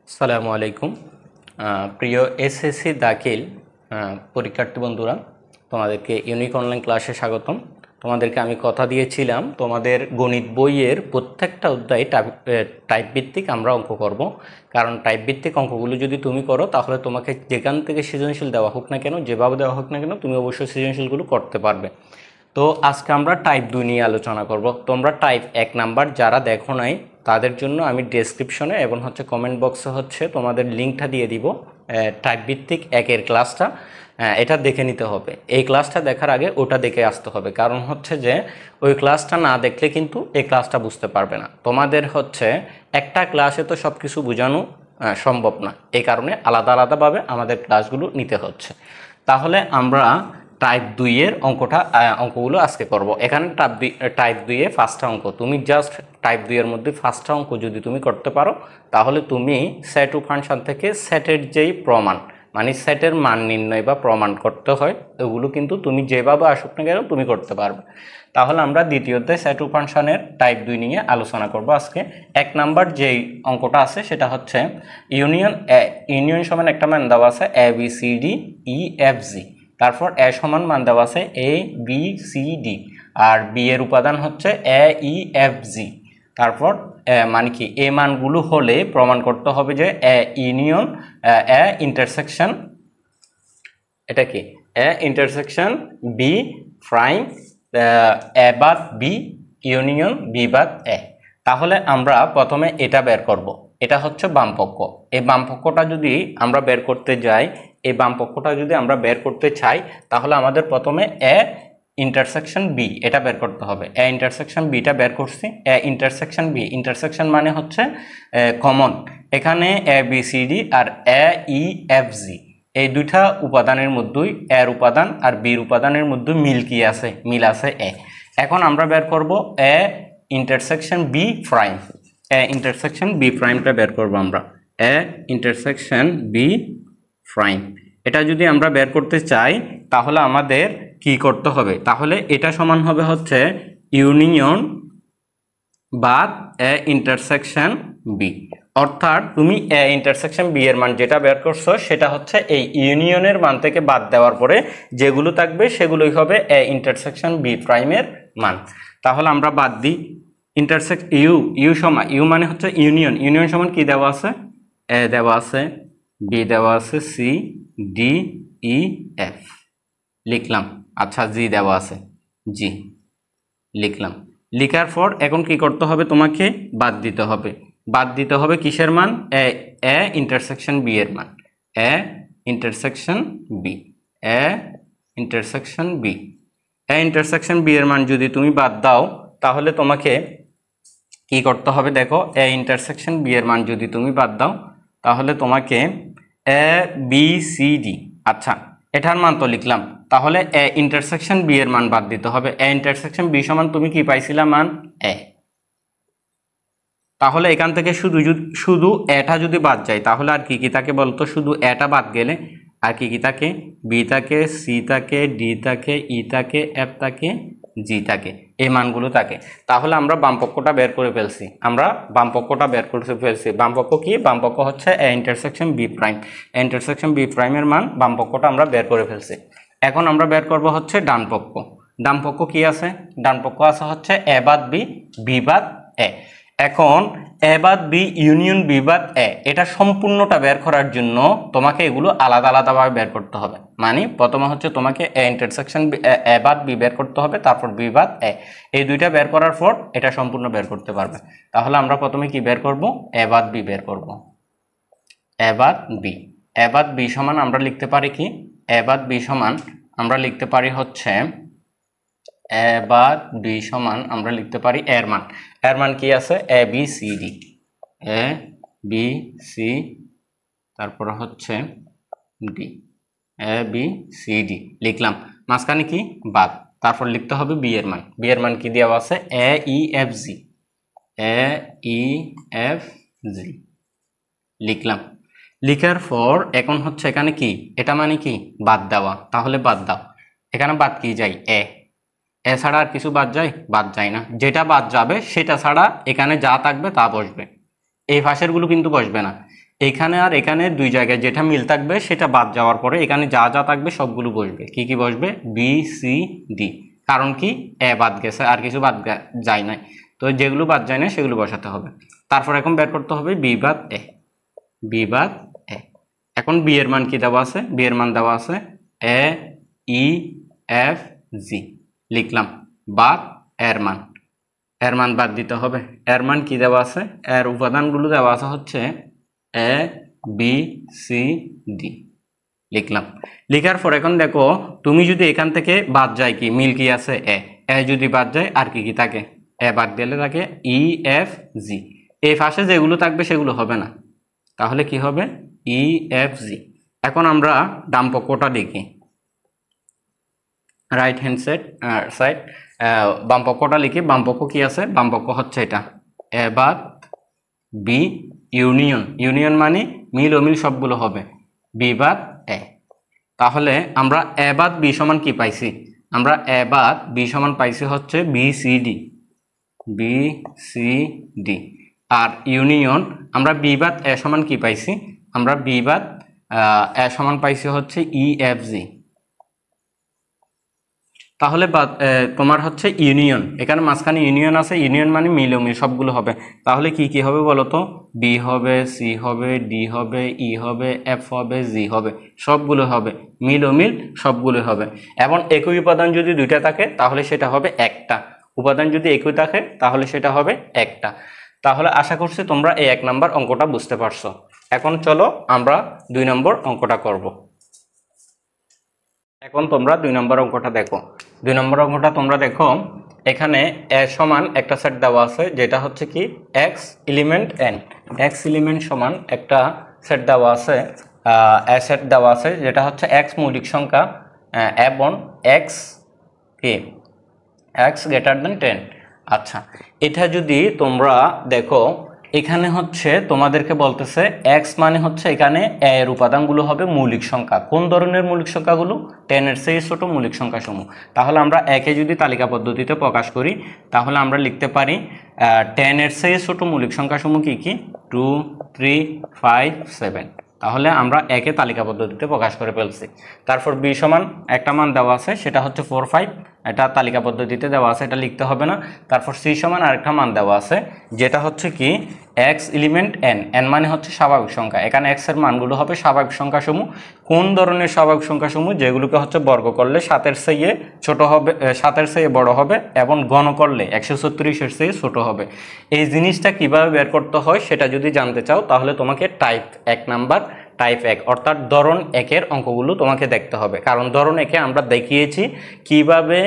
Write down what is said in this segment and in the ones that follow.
আসসালামু আলাইকুম। প্রিয় এসএসসি দাখিল পরীক্ষার্থী বন্ধুরা, তোমাদেরকে ইউনিক অনলাইন ক্লাসে স্বাগতম। তোমাদেরকে আমি কথা দিয়েছিলাম তোমাদের গণিত বইয়ের প্রত্যেকটা অধ্যায় টাইপ ভিত্তিক আমরা অঙ্ক করব। কারণ টাইপ ভিত্তিক অঙ্কগুলো যদি তুমি করো তাহলে তোমাকে যেখান থেকে সৃজনশীল দেওয়া হোক না কেন, যেভাবে দেওয়া হোক না কেন, তুমি অবশ্যই সৃজনশীলগুলো করতে পারবে। তো আজকে আমরা টাইপ 2 নিয়ে আলোচনা করব। তোমরা টাইপ 1 নাম্বার যারা দেখো নাই তাদের জন্য আমি ডেসক্রিপশনে এবং কমেন্ট বক্সে তোমাদের লিঙ্কটা দিয়ে দিব। টাইপ ভিত্তিক 1-এর ক্লাসটা এটা দেখে নিতে হবে। এই ক্লাসটা দেখার আগে ওটা দেখে আসতে হবে, কারণ যে ওই ক্লাসটা না দেখলে কিন্তু এই ক্লাসটা বুঝতে পারবে না। তোমাদের একটা ক্লাসে তো সব কিছু বোঝানো সম্ভব না, এই কারণে আলাদা আলাদাভাবে আমাদের ক্লাসগুলো নিতে হচ্ছে। তাহলে আমরা টাইপ 2-এর অঙ্কগুলো আজকে করব। এখানে টাইপ 2-এ ফার্স্টটা অঙ্ক, তুমি জাস্ট টাইপ 2-এর মধ্যে ফার্স্টটা অঙ্ক যদি তুমি করতে পারো তাহলে তুমি সেট ও ফাংশন থেকে সেটের যেই প্রমাণ, মানে সেটের মান নির্ণয় বা প্রমাণ করতে হয়, ওগুলো কিন্তু তুমি যেভাবে আসুক না কেন তুমি করতে পারবে। তাহলে আমরা দ্বিতীয়তে সেট ও ফাংশনের টাইপ 2 নিয়ে আলোচনা করব আজকে। 1 নাম্বার যেই অঙ্কটা আছে সেটা হচ্ছে ইউনিয়ন সমান একটা মান দেওয়া আছে A B C D E F G, তারপর এ সমান মান দেওয়া আছে এ বি সি ডি, আর বি এর উপাদান হচ্ছে এ ই এফ জি। তারপর মানে কি এ মানগুলো হলে প্রমাণ করতে হবে যে এ ইউনিয়ন এ ইন্টারসেকশন, এটা কি এ ইন্টারসেকশন বি প্রাইম এ বাদ বি ইউনিয়ন বি বাদ এ। তাহলে আমরা প্রথমে এটা বের করব। এটা হচ্ছে বামপক্ষ। এই বামপক্ষটা যদি আমরা বের করতে যাই, এই বামপক্ষটা যদি আমরা বের করতে চাই তাহলে আমাদের প্রথমে এ ইন্টারসেকশন বি এটা বের করতে হবে। এ ইন্টারসেকশন বিটা বের করছি। এ ইন্টারসেকশন বি, ইন্টারসেকশন মানে হচ্ছে কমন। এখানে এ বি সি ডি আর এ ই এফ জি এই দুইটা উপাদানের মধ্যেই এর উপাদান আর বির উপাদানের মধ্যে মিল কি আছে, মিল আছে এ। এখন আমরা বের করব A intersection B prime. A intersection B প্রাইমটা বের করব আমরা। এ ইন্টারসেকশন বি প্রাইম এটা যদি আমরা বের করতে চাই তাহলে আমাদের কি করতে হবে, তাহলে এটা সমান হবে ইউনিয়ন বাদ এ ইন্টারসেকশন বি। অর্থাৎ তুমি এ ইন্টারসেকশন বি এর মান যেটা বের করছো সেটা এই ইউনিয়নের মান থেকে বাদ দেওয়ার পরে যেগুলো থাকবে সেগুলোই হবে এ ইন্টারসেকশন বি প্রাইমের মান। তাহলে আমরা বাদ দিই ইন্টারসেক্ট ইউ সমান, ইউ মানে ইউনিয়ন। ইউনিয়ন সমান কি দেওয়া আছে, এ দেওয়া আছে, বি দেওয়া আছে, সি ডি ই এফ লিখলাম। আচ্ছা জি দেওয়া আছে, জি লিখলাম। লিখার পর এখন কি করতে হবে, তোমাকে বাদ দিতে হবে। বাদ দিতে হবে কিসের মান, এ ইন্টারসেকশন বি এর মান। A intersection B, A intersection B, A intersection B এর মান যদি তুমি বাদ দাও তাহলে তোমাকে কি করতে হবে, দেখো এ ইন্টারসেকশন বি এর মান যদি তুমি বাদ দাও তাহলে তোমাকে এ বি সি ডি, আচ্ছা এটার মান তো লিখলাম, তাহলে এ ইন্টারসেকশন বি এর মান বাদ দিতে হবে। এ ইন্টারসেকশন বি সমান তুমি কি পাইছিলা মান এ। তাহলে এখান থেকে শুধু এটা যদি বাদ যায় তাহলে আর কি কি থাকে বলতো, শুধু এটা বাদ গেলে আর কি কি থাকে, বি থাকে, সি থাকে, ডি থাকে, ই থাকে, এফ থাকে, জি থাকে, এই মানগুলো থাকে। তাহলে আমরা বামপক্ষটা বের করে ফেলছি, আমরা বামপক্ষটা বের করে ফেলছি। বামপক্ষ কি, বামপক্ষ হচ্ছে A intersection B prime. A intersection B প্রাইমের মান বামপক্ষটা আমরা বের করে ফেলছি। এখন আমরা বের করব ডানপক্ষ। ডানপক্ষ কি আছে, ডানপক্ষ আছে এ বাদ বি, বি বাদ এ। এখন এ বাদ বি ইউনিয়ন বি বাদ এ, এটা সম্পূর্ণটা বের করার জন্য তোমাকে এগুলো আলাদা আলাদাভাবে বের করতে হবে। মানে প্রথমে তোমাকে এ ইন্টারসেকশন এ বাদ বি বের করতে হবে, তারপর বি বাদ এ। এই দুইটা বের করার পর এটা সম্পূর্ণ বের করতে পারবে। তাহলে আমরা প্রথমে কি বের করব, এ বাদ বি বের করব। এ বাদ বি, এ বাদ বি সমান আমরা লিখতে পারি কি, এ বাদ বি সমান আমরা লিখতে পারি এ বাদ বি সমান আমরা লিখতে পারি এর মান। এর মান কি আছে, A B C D, A B C, তারপর ডি, এ বি সি ডি লিখলাম। মাঝখানে কি বাদ, তারপর লিখতে হবে বি এর মান। বি এর মান কি দেওয়া আছে, এ ই এফ জি, এ ই এফ জি লিখলাম। লিখার পর এখন এখানে কি, এটা মানে কি বাদ দেওয়া, তাহলে বাদ দাও। এখানে বাদ কি যায়, এ ছাড়া আর কিছু বাদ যায়, বাদ যায় না। যেটা বাদ যাবে সেটা ছাড়া এখানে যা থাকবে তা বসবে, এই পাশের গুলো কিন্তু বসবে না। এখানে আর এখানে দুই জায়গায় যেটা মিল থাকবে সেটা বাদ যাওয়ার পরে এখানে যা যা থাকবে সবগুলো বসবে। কি কি বসবে? B C D. কারণ কি? এ বাদ গেছে, আর কিছু বাদ যায় নাই, তো যেগুলো বাদ যায় না সেগুলো বসাতে হবে। তারপর এখন বের করতে হবে বি বাদ এ, বি বাদ এ। এখন বি এর মান কি দেওয়া আছে? বি এর মান দেওয়া আছে এ ই এফ জি, লিখলাম। বাদ এর মান, এর মান বাদ দিতে হবে। এর মান কি দেওয়া আছে? এর উপাদানগুলো দেওয়া আছে হচ্ছে এ বি সি ডি, লিখলাম। লিখার পর এখন দেখো তুমি যদি এখান থেকে বাদ যায় কি মিল কি আছে? এ, এ যদি বাদ যায় আর কি কি থাকে? এ বাদ দিলে থাকে ই এফ জি। এই পাশে যেগুলো থাকবে সেগুলো হবে না, তাহলে কি হবে? ই এফ জি। এখন আমরা ডান পক্ষটা লিখি, রাইট হ্যান্ড সাইড বাম পক্ষটা লিখি। বাম পক্ষ কি আছে? বাম পক্ষ হচ্ছে এটা এ বাদ বি ইউনিয়ন, ইউনিয়ন মানে মিল অমিল সবগুলো হবে বি বাদ এ। তাহলে আমরা এ বাদ বি সমান কি পাইছি? আমরা এ বাদ বি সমান পাইছি হচ্ছে B C D, B C D. আর ইউনিয়ন আমরা বি বাদ এ সমান কি পাইছি? আমরা বি বাদ এ সমান পাইছি হচ্ছে ই এফ জি। তাহলে তোমার হচ্ছে ইউনিয়ন, এখানে মাঝখানে ইউনিয়ন আছে, ইউনিয়ন মানে মিল অমিল সবগুলো হবে। তাহলে কি কি হবে বলো তো? বি হবে, সি হবে, ডি হবে, ই হবে, এফ হবে, জি হবে, সবগুলো হবে মিল অমিল সবগুলো হবে। এবং একই উপাদান যদি দুইটা থাকে তাহলে সেটা হবে একটা, উপাদান যদি একই থাকে তাহলে সেটা হবে একটা। তাহলে আশা করছি তোমরা এই 1 নম্বর অঙ্কটা বুঝতে পারছো। এখন চলো আমরা 2 নম্বর অঙ্কটা করব। এখন তোমরা 2 নম্বর অঙ্কটা দেখো। 2 নম্বর অঙ্কটা তোমরা দেখো, এখানে এ সমান একটা সেট দেওয়া আছে যেটা হচ্ছে কি x element N, x element সমান একটা সেট দেওয়া আছে, এ সেট দেওয়া আছে যেটা হচ্ছে এক্স মৌলিক সংখ্যা এবং এক্স কি এক্স গ্রেটার দেন 10। আচ্ছা, এটা যদি তোমরা দেখো এখানে হচ্ছে তোমাদেরকে বলতেছে এক্স মানে হচ্ছে এখানে এর উপাদানগুলো হবে মৌলিক সংখ্যা। কোন ধরনের মৌলিক সংখ্যাগুলো? 10 এর চেয়ে ছোট মৌলিক সংখ্যা সমূহ। তাহলে আমরা একে যদি তালিকা পদ্ধতিতে প্রকাশ করি তাহলে আমরা লিখতে পারি 10 এর চেয়ে ছোট মৌলিক সংখ্যা সমূহ কি কি? 2 3 5 7। তাহলে আমরা একে তালিকা পদ্ধতিতে প্রকাশ করে ফেলছি। তারপর বি সমান একটা মান দেওয়া আছে সেটা হচ্ছে 4 5, এটা তালিকা পদ্ধতিতে দেওয়া আছে, এটা লিখতে হবে না। তারপর সি সমান আরেকটা মান দেওয়া আছে যেটা হচ্ছে কি এক্স এলিমেন্ট এন, এন মানে হচ্ছে স্বাভাবিক সংখ্যা। এখানে এক্স এর মানগুলো হবে স্বাভাবিক সংখ্যাসমূহ। কোন ধরনের স্বাভাবিক সংখ্যাসমূহ? যেগুলোকে হচ্ছে বর্গ করলে 7 চেয়ে ছোট হবে, 7 চেয়ে বড় হবে এবং গণ করলে 136 চেয়ে ছোট হবে। এই জিনিসটা কিভাবে বের করতে হয় সেটা যদি জানতে চাও তাহলে তোমাকে টাইপ 1 নাম্বার, টাইপ 1 অর্থাৎ ধরন 1-এর অঙ্কগুলো তোমাকে দেখতে হবে। কারণ ধরন 1-এ আমরা দেখিয়েছি কিভাবে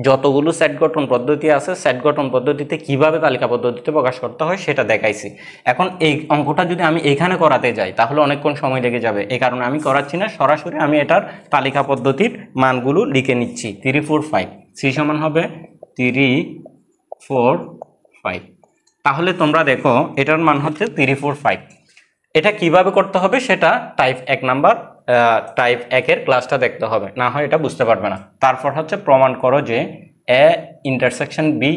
যতগুলো সেট গঠন পদ্ধতি আছে সেট গঠন পদ্ধতিতে কিভাবে তালিকা পদ্ধতিতে প্রকাশ করতে হয় সেটা দেখাইছি। এখন এই অঙ্কটা যদি আমি এখানে করাতে যাই তাহলে অনেকক্ষণ সময় লেগে যাবে, এই কারণে আমি করাচ্ছি না, সরাসরি আমি এটার তালিকা পদ্ধতির মানগুলো লিখে নিচ্ছি। 3 4 5, সি সমান হবে 3 4 5। তাহলে তোমরা দেখো এটার মান হচ্ছে 3 4 5। এটা কিভাবে করতে হবে সেটা টাইপ 1 নাম্বার, টাইপ 1-এর ক্লাসটা দেখতে হবে, না হয় এটা বুঝতে পারবে না। তারপর হচ্ছে প্রমাণ করো যে A intersection B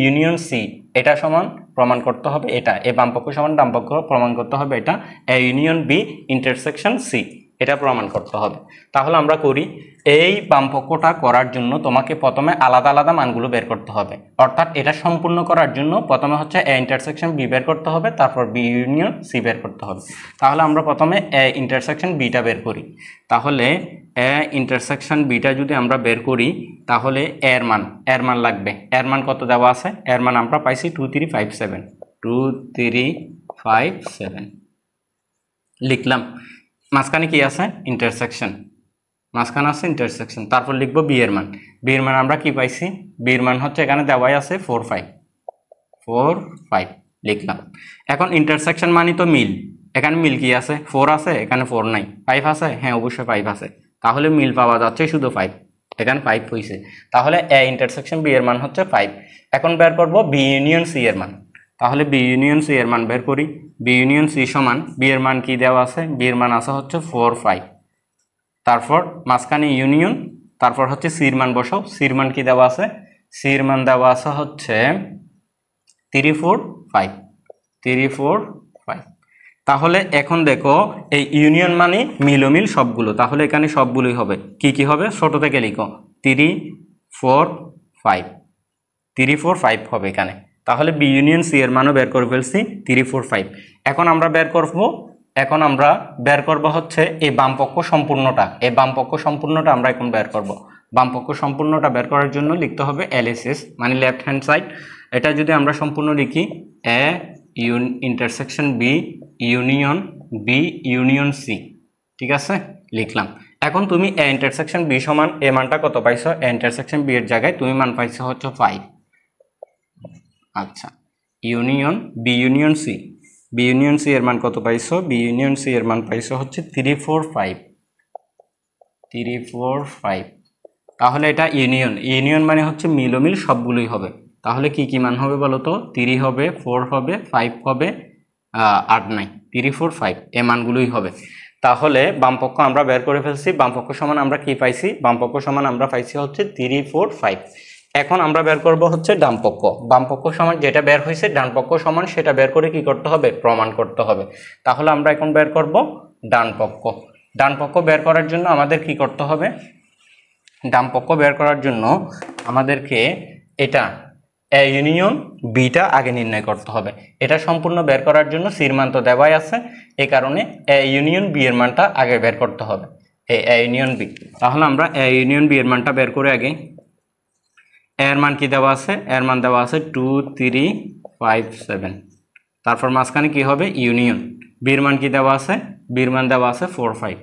union C, এটা সমান প্রমাণ করতে হবে এটা, এ বামপক্ষ সমান ডানপক্ষ প্রমাণ করতে হবে এটা, A union B intersection C, এটা প্রমাণ করতে হবে। তাহলে আমরা করি। এই বামপক্ষটা করার জন্য তোমাকে প্রথমে আলাদা আলাদা মানগুলো বের করতে হবে, অর্থাৎ এটা সম্পূর্ণ করার জন্য প্রথমে হচ্ছে এ ইন্টারসেকশন বি বের করতে হবে, তারপর বি ইউনিয়ন সি বের করতে হবে। তাহলে আমরা প্রথমে এ ইন্টারসেকশন বিটা বের করি। তাহলে এ ইন্টারসেকশন বিটা যদি আমরা বের করি তাহলে এর মান লাগবে। এর মান কত দেওয়া আছে? এর মান আমরা পাইছি 2 3 5 7, 2 3 5 7 লিখলাম। মাঝখানে কি আছে? ইন্টারসেকশন, মাঝখানে আছে ইন্টারসেকশন। তারপর লিখবো বি এর মান। বি এর মান আমরা কি পাইছি? বি এর মান হচ্ছে এখানে দেওয়াই আছে 4 5 লিখলাম। এখন ইন্টারসেকশন মানে তো মিল, এখানে মিল কি আছে? 4 আছে, এখানে 4 নাই। 5 আছে, হ্যাঁ অবশ্যই 5 আছে, তাহলে মিল পাওয়া যাচ্ছে শুধু 5, এখানে 5 হয়েছে। তাহলে এ ইন্টারসেকশন বি এর মান হচ্ছে 5। এখন বের করবো বি ইউনিয়ন সি এর মান। তাহলে বি ইউনিয়ন সি এর মান বের করি। বি ইউনিয়ন সি সমান বি এর মান কি দেওয়া আছে? বি এর মান আছে হচ্ছে 4 5, তারপর মাঝখানে ইউনিয়ন, তারপর হচ্ছে সির মান বসাও। সির মান কি দেওয়া আছে? সির মান দেওয়া আছে হচ্ছে 3 4 5, 3 4 5। তাহলে এখন দেখো এই ইউনিয়ন মানে মিল সবগুলো, তাহলে এখানে সবগুলোই হবে। কি কি হবে ছোট থেকে লিখো, 3 4 5, 3 4 5 হবে এখানে। তাহলে বি ইউনিয়ন সি এর মানও বের করে ফেলছি 3 4 5। এখন আমরা বের করব হচ্ছে এই বামপক্ষ সম্পূর্ণটা, এই বামপক্ষ সম্পূর্ণটা আমরা এখন বের করব। বামপক্ষ সম্পূর্ণটা বের করার জন্য লিখতে হবে এলএসএস মানে লেফট হ্যান্ড সাইড। এটা যদি আমরা সম্পূর্ণ লিখি A intersection B union C, ঠিক আছে লিখলাম। এখন তুমি এ ইন্টারসেকশন বি সমান এ মানটা কত পাইছো, এ ইন্টারসেকশন বি এর জায়গায় তুমি মান পাইছো হচ্ছে 5। আচ্ছা ইউনিয়ন বি ইউনিয়ন সি এর মান কত পাইছো, বি ইউনিয়ন সি এর মান পাইছো হচ্ছে 3 4 5। তাহলে এটা ইউনিয়ন মানে হচ্ছে মিল সবগুলোই হবে। তাহলে কি কি মান হবে বলো তো, 3 হবে, 4 হবে, 5 হবে, 8 নাই, 3 4 5 এ মানগুলোই হবে। তাহলে বামপক্ষ আমরা বের করে ফেলছি। বামপক্ষ সমান আমরা কি পাইছি, বামপক্ষ সমান আমরা পাইছি হচ্ছে 3 4 5। এখন আমরা বের করব হচ্ছে ডানপক্ষ। বামপক্ষ সমান যেটা বের হয়েছে ডানপক্ষ সমান সেটা বের করে কি করতে হবে, প্রমাণ করতে হবে। তাহলে আমরা এখন বের করব ডানপক্ষ। ডানপক্ষ বের করার জন্য আমাদের কি করতে হবে, ডানপক্ষ বের করার জন্য আমাদেরকে এটা এ ইউনিয়ন বিটা আগে নির্ণয় করতে হবে। এটা সম্পূর্ণ বের করার জন্য সির মান তো দেওয়াই আছে, এই কারণে এ ইউনিয়ন বি এর মানটা আগে বের করতে হবে, এ ইউনিয়ন বি। তাহলে আমরা এ ইউনিয়ন বি এর মানটা বের করে আগে এর মান কি দেওয়া আছে, এর মান দেওয়া আছে 2 3 5 7। তারপর মাঝখানে কি হবে ইউনিয়ন, বির মান কি দেওয়া আছে, বির মান দেওয়া আছে 4 5।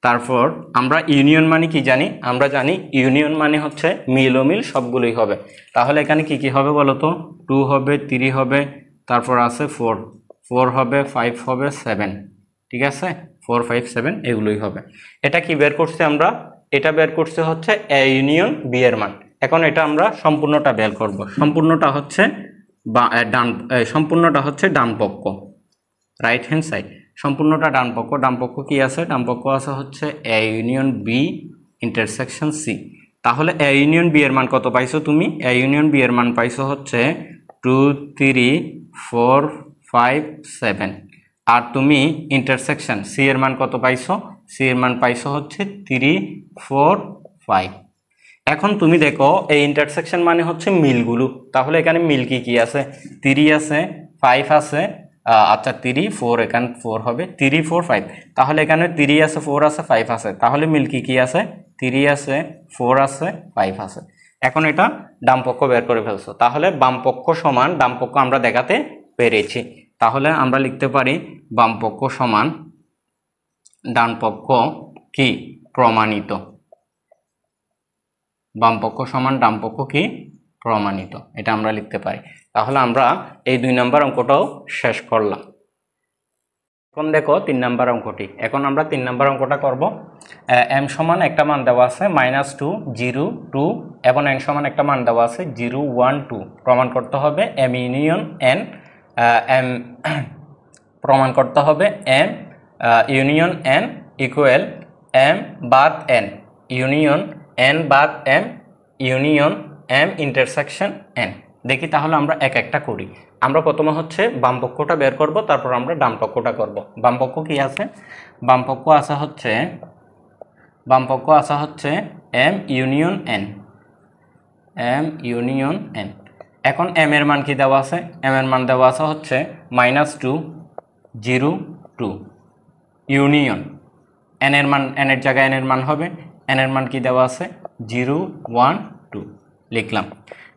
তারপর আমরা ইউনিয়ন মানে কি জানি, আমরা জানি ইউনিয়ন মানে হচ্ছে মিল সবগুলোই হবে। তাহলে এখানে কি কি হবে বলো তো, 2 হবে, 3 হবে, তারপর আছে 4 হবে, 5 হবে, 7, ঠিক আছে 4 5 7 এগুলোই হবে। এটা কি বের করছি আমরা, এটা বের করছে হচ্ছে এ ইউনিয়ন বি এর মান। এখন এটা আমরা সম্পূর্ণটা বের করব। সম্পূর্ণটা হচ্ছে ডান পক্ষ, রাইট হ্যান্ড সাইড। সম্পূর্ণটা ডান পক্ষ কি আছে, ডান পক্ষ আছে হচ্ছে A union B intersection C. তাহলে এ ইউনিয়ন বি এর মান কত পাইছো তুমি, এ ইউনিয়ন বি এর মান পাইছো হচ্ছে 2 3 4 5 7। আর তুমি ইন্টারসেকশন সি এর মান কত পাইছো, সি এর মান পাইছো হচ্ছে 3 4 5। এখন তুমি দেখো এই ইন্টারসেকশন মানে হচ্ছে মিলগুলো। তাহলে এখানে মিল কি কি আছে, 3 আছে, 5 আছে, আচ্ছা 3 4, এখানে 4 হবে, 3 4 5। তাহলে এখানে 3 আছে, 4 আছে, 5 আছে। তাহলে মিল কি কি আছে, 3 আছে, 4 আছে, 5 আছে। এখন এটা ডানপক্ষ বের করে ফেলছো। তাহলে বামপক্ষ সমান ডানপক্ষ আমরা দেখাতে পেরেছি। তাহলে আমরা লিখতে পারি বামপক্ষ সমান ডানপক্ষ কি প্রমাণিত, বামপক্ষ সমান ডানপক্ষ কি প্রমাণিত, এটা আমরা লিখতে পারি। তাহলে আমরা এই 2 নম্বর অঙ্কটাও শেষ করলাম। এখন দেখো 3 নম্বর অঙ্কটি। এখন আমরা 3 নম্বর অঙ্কটা করব। এম সমান একটা মান দেওয়া আছে -2 0 2 এবং এন সমান একটা মান দেওয়া আছে 0 1 2। প্রমাণ করতে হবে এম ইউনিয়ন এন, এম প্রমাণ করতে হবে M union N equal M বাদ এন ইউনিয়ন এন বাদ M union M intersection N. দেখি তাহলে আমরা এক একটা করি। আমরা প্রথমে হচ্ছে বামপক্ষটা বের করব, তারপর আমরা ডানপক্ষটা করব। বামপক্ষ কি আছে, বামপক্ষ আসা হচ্ছে এম ইউনিয়ন এন, এখন এম এর মান কি দেওয়া আছে, এম এর মান দেওয়া আছে হচ্ছে -2 0 2 ইউনিয়ন এন এর মান, এন এর জায়গায় এন এর মান হবে, এন এর মান কি দেওয়া আছে 0 1 2 লিখলাম।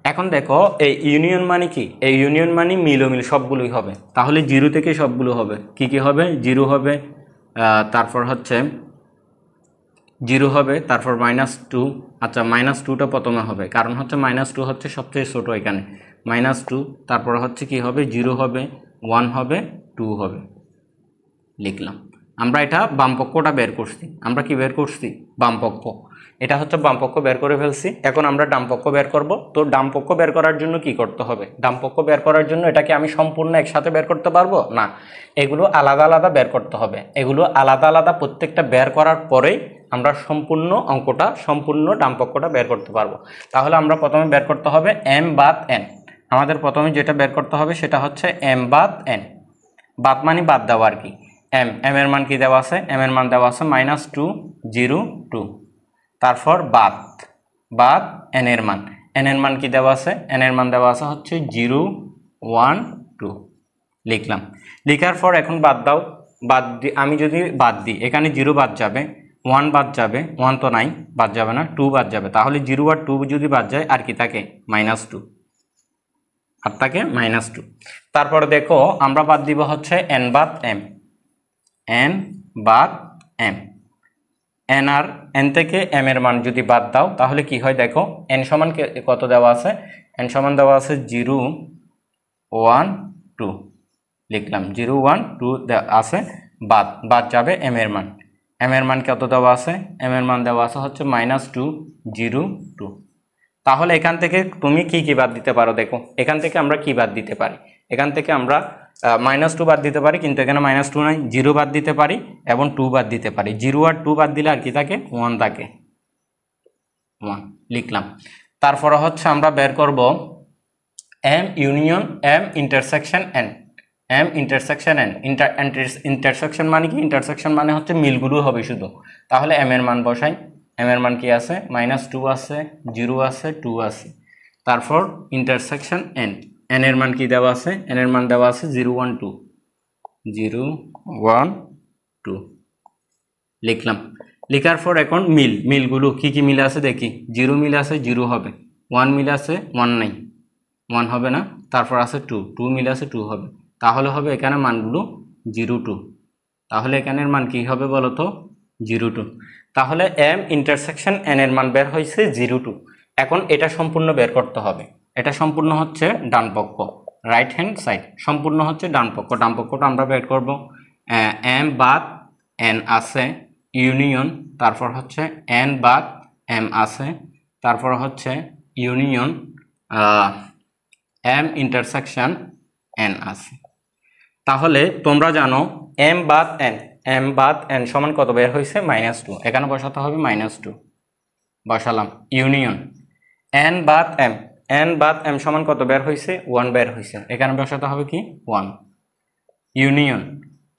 এখন দেখো এই ইউনিয়ন মানে কি, এই ইউনিয়ন মানে মিল সবগুলোই হবে। তাহলে 0 থেকে সবগুলো হবে, কি কি হবে 0 হবে, তারপর হচ্ছে 0 হবে, তারপর -2, আচ্ছা -2টা প্রথমে হবে কারণ হচ্ছে -2 হচ্ছে সবচেয়ে ছোট এখানে, -2, তারপর হচ্ছে কি হবে 0 হবে, 1 হবে, 2 হবে লিখলাম। আমরা এটা বামপক্ষটা বের করছি। আমরা কি বের করছি, বামপক্ষ। এটা হচ্ছে বামপক্ষ বের করে ফেলছি। এখন আমরা ডানপক্ষ বের করব। তো ডানপক্ষ বের করার জন্য কি করতে হবে, ডানপক্ষ বের করার জন্য এটাকে আমি সম্পূর্ণ একসাথে বের করতে পারবো না, এগুলো আলাদা আলাদা বের করতে হবে। এগুলো আলাদা আলাদা প্রত্যেকটা বের করার পরেই আমরা সম্পূর্ণ অঙ্কটা, সম্পূর্ণ ডানপক্ষটা বের করতে পারবো। তাহলে আমরা প্রথমে বের করতে হবে এম বাদ এন। আমাদের প্রথমে যেটা বের করতে হবে সেটা হচ্ছে এম বাদ এন, বাদ মানে বাদ দেওয়া আর কি। এম এর মান কি দেওয়া আছে, এম এর মান দেওয়া আছে -2 0 2। তারপর বাদ এন এর মান, এন এর মান কি দেওয়া আছে, এন এর মান দেওয়া আছে হচ্ছে 0 1 2 লিখলাম। লেখার পর এখন বাদ দাও, আমি যদি বাদ দিই এখানে 0 বাদ যাবে, 1 বাদ যাবে, 1 তো নাই বাদ যাবে না, 2 বাদ যাবে, তাহলে 0 আর 2 যদি বাদ যায় আর কি থাকে -2, আর থাকে -2। তারপরে দেখো আমরা বাদ দিব হচ্ছে এন বাদ এম, এন বাদ এম, এন আর এন থেকে এম এর মান যদি বাদ দাও তাহলে কি হয় দেখো, এন সমান কত দেওয়া আছে, এন সমান দেওয়া আছে 0 1 2 লিখলাম, 0 1 2 আছে, বাদ যাবে এম এর মান, এম এর মান কত দেওয়া আছে, এম এর মান দেওয়া আছে হচ্ছে -2 0 2। তাহলে এখান থেকে তুমি কি বাদ দিতে পারো, দেখো এখান থেকে আমরা কি বাদ দিতে পারি, এখান থেকে আমরা -2 বাদ দিতে পারি, কিন্তু এখানে -2 নাই, 0 বাদ দিতে পারি এবং 2 বাদ দিতে পারি। 0 আর 2 বাদ দিলে আর কি থাকে, 1 থাকে, 1 লিখলাম। তারপরে হচ্ছে আমরা বের করব M union M intersection N, M intersection N, intersection মানে কি, ইন্টারসেকশন মানে হচ্ছে মিলগুলো হবে শুধু। তাহলে এম এর মান বসাই, এম এর মান কি আছে, -2 আছে, 0 আছে, 2 আছে। তারপর ইন্টারসেকশন এন, এন এর মান কি দেওয়া আছে, এন এর মান দেওয়া আছে 0 1 2 0 1 2 লিখলাম। লেখার পর এখন মিলগুলো কি মিল আছে দেখি, 0 মিল আছে 0 হবে, 1 মিল আছে 1 নাই 1 হবে না, তারপর আছে 2 মিল আছে 2 হবে, তাহলে হবে এখানে মানগুলো 0 2, তাহলে এখানের মান কি হবে বলো তো, 0 2। তাহলে এম ইন্টারসেকশন এন এর মান বের হয়েছে 0 2। এখন এটা সম্পূর্ণ বের করতে হবে, এটা সম্পূর্ণ হচ্ছে ডান পক্ষ, রাইট হ্যান্ড সাইড, সম্পূর্ণ হচ্ছে ডান পক্ষ, ডান পক্ষটা আমরা বের করব। এম বাদ এন আছে ইউনিয়ন, তারপর হচ্ছে এন বাদ এম আছে, তারপর হচ্ছে ইউনিয়ন এম ইন্টারসেকশন এন আছে। তাহলে তোমরা জানো এম বাদ এন সমান কত বের হয়েছে, -2, এখানে বসাতে হবে -2 বসালাম, ইউনিয়ন এন বাদ এম সমান কত বের হয়েছে, 1 বের হয়েছে, এখানে বসাতে হবে কি 1 ইউনিয়ন,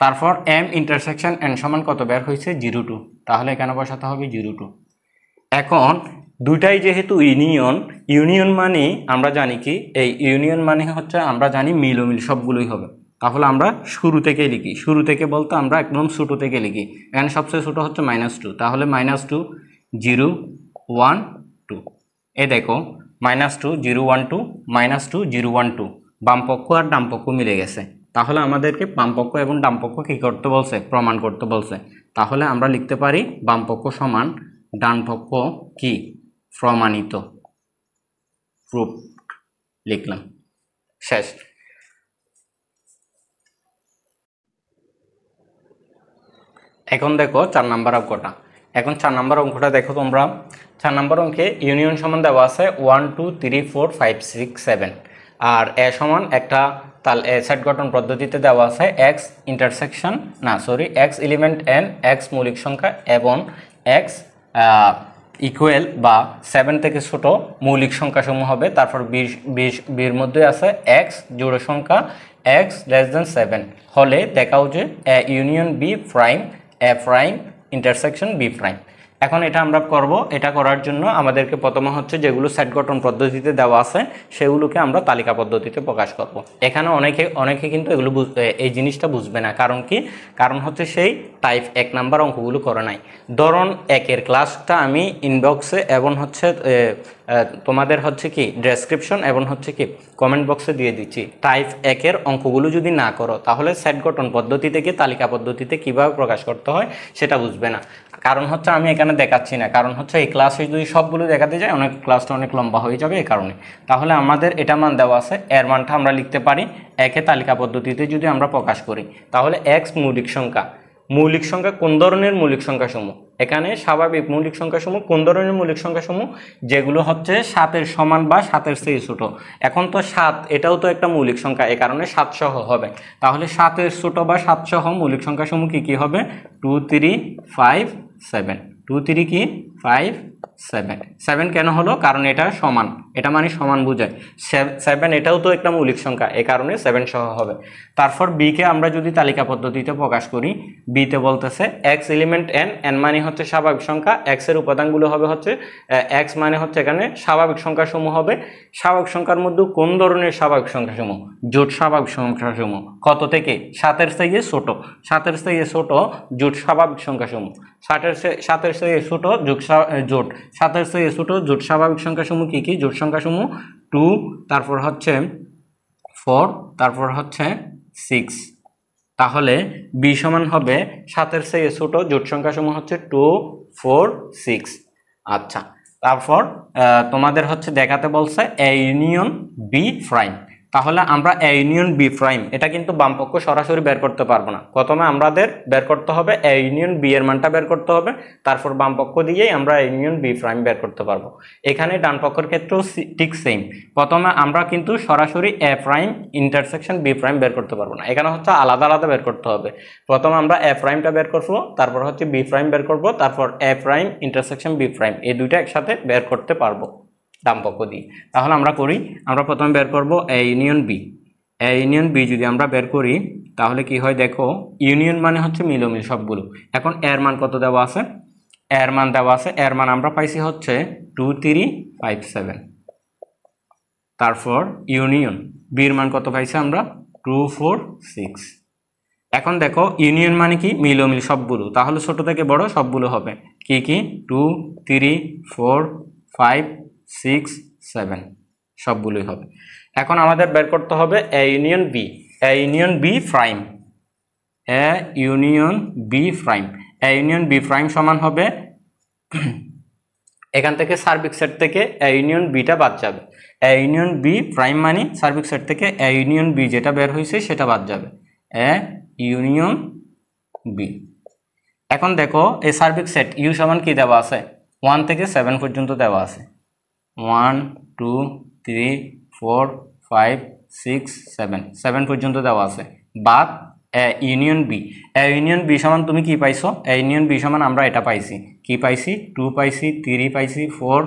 তারপর এম ইন্টারসেকশন এন সমান কত বের হয়েছে 0 2, তাহলে এখানে বসাতে হবে 0 2। এখন দুইটাই যেহেতু ইউনিয়ন মানে আমরা জানি কি, এই ইউনিয়ন মানে হচ্ছে আমরা জানি মিল সবগুলোই হবে, তাহলে আমরা শুরু থেকে লিখি, শুরু থেকে বলতে আমরা একদম ছোটো থেকে লিখি, এখানে সবচেয়ে ছোটো হচ্ছে -2, তাহলে -2 0 1 2, এ দেখো -2 0 1 2 -2 0 1 2, বাম পক্ষ আর ডান পক্ষ মিলে গেছে, তাহলে আমাদেরকে বাম পক্ষ এবং ডান পক্ষ কী করতে বলছে, প্রমাণ করতে বলছে। তাহলে আমরা লিখতে পারি বাম পক্ষ সমান ডান পক্ষ কি প্রমাণিত, প্রুফ লিখলাম, শেষ। এখন দেখো 4 নাম্বার অঙ্কটা, এখন 4 নাম্বার অঙ্কটা দেখো তোমরা, 4 নাম্বার অঙ্কে ইউনিয়ন সমান দেওয়া আছে 1 2 3 4 5 6 7, আর এ সমান একটা সেট গঠন পদ্ধতিতে দেওয়া আছে x intersection x element N, x মৌলিক সংখ্যা এবং এক্স ইকুয়াল বা 7 থেকে ছোট মৌলিক সংখ্যাসমূহ হবে, তারপর 20 মধ্যে আছে এক্স জোড় সংখ্যা এক্স <7 হলে দেখাও যে A union B prime A prime intersection B prime. এখন এটা আমরা করব, এটা করার জন্য আমাদেরকে প্রথমে হচ্ছে যেগুলো সেট গঠন পদ্ধতিতে দেওয়া আছে সেগুলোকে আমরা তালিকা পদ্ধতিতে প্রকাশ করব। এখানে অনেকে কিন্তু এগুলো এই জিনিসটা বুঝবে না, কারণ কি, কারণ হচ্ছে সেই টাইপ 1 নাম্বার অঙ্কগুলো করে নাই। ধরুন 1-এর ক্লাসটা আমি ইনবক্সে এবং হচ্ছে তোমাদের হচ্ছে কি ডেসক্রিপশন এবং হচ্ছে কি কমেন্ট বক্সে দিয়ে দিচ্ছি। টাইপ 1-এর অঙ্কগুলো যদি না করো তাহলে সেট গঠন পদ্ধতি থেকে তালিকা পদ্ধতিতে কিভাবে প্রকাশ করতে হয় সেটা বুঝবে না। কারণ হচ্ছে আমি এখানে দেখাচ্ছি না, কারণ হচ্ছে এই ক্লাসে যদি সবগুলো দেখাতে যায় ক্লাসটা অনেক লম্বা হয়ে যাবে এই কারণে। তাহলে আমাদের এটা মান দেওয়া আছে, এর মানটা আমরা লিখতে পারি একে তালিকা পদ্ধতিতে যদি আমরা প্রকাশ করি তাহলে এক্স মৌলিক সংখ্যা কোন ধরনের মৌলিক সংখ্যাসমূহ, এখানে স্বাভাবিক মৌলিক সংখ্যাসমূহ কোন ধরনের মৌলিক সংখ্যাসমূহ, যেগুলো হচ্ছে 7-এর সমান বা 7-এর চেয়ে ছোট। এখন তো 7 এটাও তো একটা মৌলিক সংখ্যা, এই কারণে 7 সহ হবে। তাহলে 7-এর ছোট বা 7 সহ মৌলিক সংখ্যাসমূহ কি হবে, 2 3 5 7, 2 3 কি 5 7 7 কেন হলো? কারণ এটা সমান, এটা মানে সমান বোঝায়। 7 এটাও তো একটা মৌলিক সংখ্যা, এই কারণে 7 সহ হবে। তারপর বি কে আমরা যদি তালিকা পদ্ধতিতে প্রকাশ করি, বি তে বলতেছে x এলিমেন্ট n, n মানে হচ্ছে স্বাভাবিক সংখ্যা, x এর উপাদানগুলো হবে হচ্ছে x মানে হচ্ছে এখানে স্বাভাবিক সংখ্যা সমূহ হবে। স্বাভাবিক সংখ্যার মধ্যে কোন ধরনের স্বাভাবিক সংখ্যা সমূহ? জোট স্বাভাবিক সংখ্যা সমূহ। কত থেকে? 7 থেকে ছোট, 7 থেকে ছোট জোট স্বাভাবিক সংখ্যা সমূহ। 7 থেকে ছোট জোট 7 থেকে ছোট জোট স্বাভাবিক সংখ্যা সমূহ কি কি? জোট সংখ্যা সমূহ 2, তারপর হচ্ছে 4, তারপর হচ্ছে 6। তাহলে বি সমান হবে 7 থেকে ছোট জোট সংখ্যা সমূহ হচ্ছে 2, 4, 6। আচ্ছা, তারপর তোমাদের হচ্ছে দেখাতে বলছে এ ইউনিয়ন বি প্রাইম। তাহলে আমরা এ ইউনিয়ন বি প্রাইম এটা কিন্তু বামপক্ষ সরাসরি বের করতে পারবো না। প্রথমে আমাদের বের করতে হবে এ ইউনিয়ন বি এর মানটা বের করতে হবে, তারপর বামপক্ষ দিয়েই আমরা এ ইউনিয়ন বি প্রাইম বের করতে পারবো। এখানে ডান পক্ষের ক্ষেত্রেও ঠিক সেম। প্রথমে আমরা কিন্তু সরাসরি এ প্রাইম ইন্টারসেকশন বি প্রাইম বের করতে পারবো না, এখানে হচ্ছে আলাদা আলাদা বের করতে হবে। প্রথমে আমরা এ প্রাইমটা বের করবো, তারপর হচ্ছে বি প্রাইম বের করবো, তারপর এ প্রাইম ইন্টারসেকশন বি প্রাইম, এই দুইটা একসাথে বের করতে পারবো ডানপক্ষ দিয়ে। তাহলে আমরা করি, আমরা প্রথমে বের করব A union B. A union B যদি আমরা বের করি তাহলে কি হয় দেখো, ইউনিয়ন মানে হচ্ছে মিলমিল সবগুলো। এখন এর মান কত দেওয়া আছে? এর মান দেওয়া আছে, এর মান আমরা পাইছি হচ্ছে 2, 3, 5, 7। তারপর ইউনিয়ন বির মান কত পাইছি আমরা? 2, 4, 6। এখন দেখো ইউনিয়ন মানে কি? মিলমিল সবগুলো, তাহলে ছোট থেকে বড় সবগুলো হবে। কি কি? 2, 3, 4, 5, 6, 7 সবগুলোই হবে। এখন আমাদের বের করতে হবে A union B. A union B prime, A union B prime. A union B prime সমান হবে এখান থেকে সার্বিক সেট থেকে এ ইউনিয়ন বিটা বাদ যাবে। এ ইউনিয়ন বি প্রাইম মানে সার্বিক সেট থেকে এ ইউনিয়ন বি যেটা বের হয়েছে সেটা বাদ যাবে, এ ইউনিয়ন বি। এখন দেখো এই সার্বিক সেট ইউ সমান কি দেওয়া আছে? 1 থেকে 7 পর্যন্ত দেওয়া আছে। 1, 2, 3, 4, 5, 6, 7 7 পর্যন্ত দেওয়া আছে। বাদ A union B. A union B সমান তুমি কি পাইছো? এ ইউনিয়ন বি সমান আমরা এটা পাইছি, কি পাইছি? 2 পাইছি, 3 পাইছি, 4,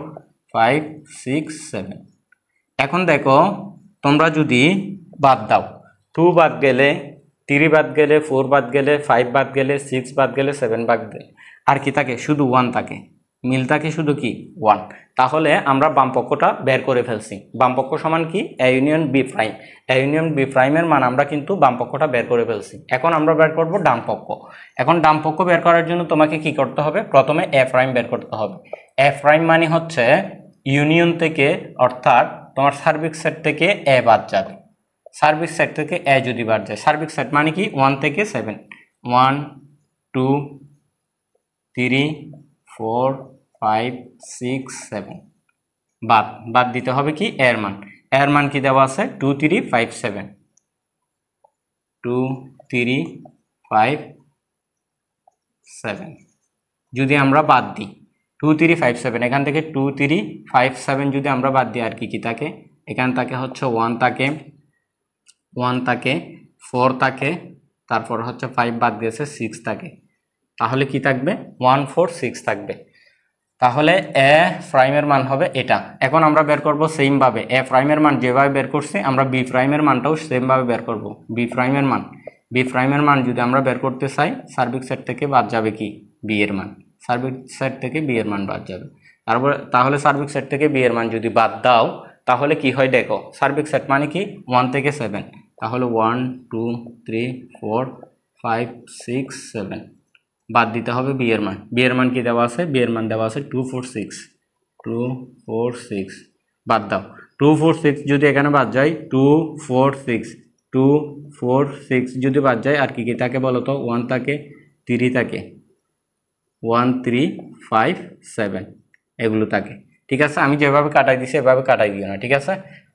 5, 6, 7। এখন দেখো তোমরা যদি বাদ দাও, 2 বাদ গেলে, 3 বাদ গেলে, 4 বাদ গেলে, 5 বাদ গেলে, 6 বাদ গেলে, 7 বাদ গেলে, আর কি থাকে? শুধু 1 থাকে, মিল থাকে শুধু কি? 1। তাহলে আমরা বামপক্ষটা বের করে ফেলছি। বামপক্ষ সমান কি? A union B prime. A union B প্রাইমের মান আমরা কিন্তু বামপক্ষটা বের করে ফেলছি। এখন আমরা বের করব ডানপক্ষ। এখন ডানপক্ষ বের করার জন্য তোমাকে কি করতে হবে? প্রথমে এ প্রাইম বের করতে হবে। এ প্রাইম মানে হচ্ছে ইউনিয়ন থেকে, অর্থাৎ তোমার সার্বিক সেট থেকে এ বাদ যাবে। সার্বিক সেট থেকে এ যদি বাদ যায়, সার্বিক সেট মানে কি? 1 থেকে 7, 1, 2, 3, 4, 5, 6, 7 বাদ দিতে হবে কি? এর মান। এর মান কি দেওয়া আছে? 2, 3, 5, 7, 2, 3, 5, 7 যদি আমরা বাদ দিই, 2, 3, 5, 7 এখান থেকে 2, 3, 5, 7 যদি আমরা বাদ দিই আর কি কি থাকে? এখান থেকে হচ্ছে 1 থাকে, 1 থাকে, 4 থাকে, তারপর হচ্ছে 5 বাদ গেছে, 6 থাকে। তাহলে কি থাকবে? 1, 4, 6 থাকবে। তাহলে এ প্রাইমের মান হবে এটা। এখন আমরা বের করব সেম ভাবে, এ প্রাইমের মান যেভাবে বের করছি আমরা বি প্রাইমের মানটাও সেম ভাবে বের করব। বি প্রাইমের মান, বি প্রাইমের মান যদি আমরা বের করতে চাই, সার্বিক সেট থেকে বাদ যাবে কি? বি এর মান। সার্বিক সেট থেকে বি এর মান বাদ যাবে। তাহলে সার্বিক সেট থেকে বি এর মান যদি বাদ দাও তাহলে কি হয় দেখো, সার্বিক সেট মানে কি? 1 থেকে 7, তাহলে 1, 2, 3, 4, 5, 6, 7 বাদ দিতে হবে বি এর মান। বি এর মান কি দেওয়া আছে? বি এর মান দেওয়া আছে 2, 4, 6, 2, 4, 6 বাদ দাও। 2, 4, 6 যদি এখানে বাদ যায়, 2, 4, 6, 2, 4, 6 যদি বাদ যায় আর কি কি থাকে বলো তো? 1 থাকে, 3 থাকে, 1, 3, 5, 7 এগুলো থাকে। ঠিক আছে, আমি যেভাবে কাটাই দিছি এভাবে কাটাই দিও না, ঠিক আছে?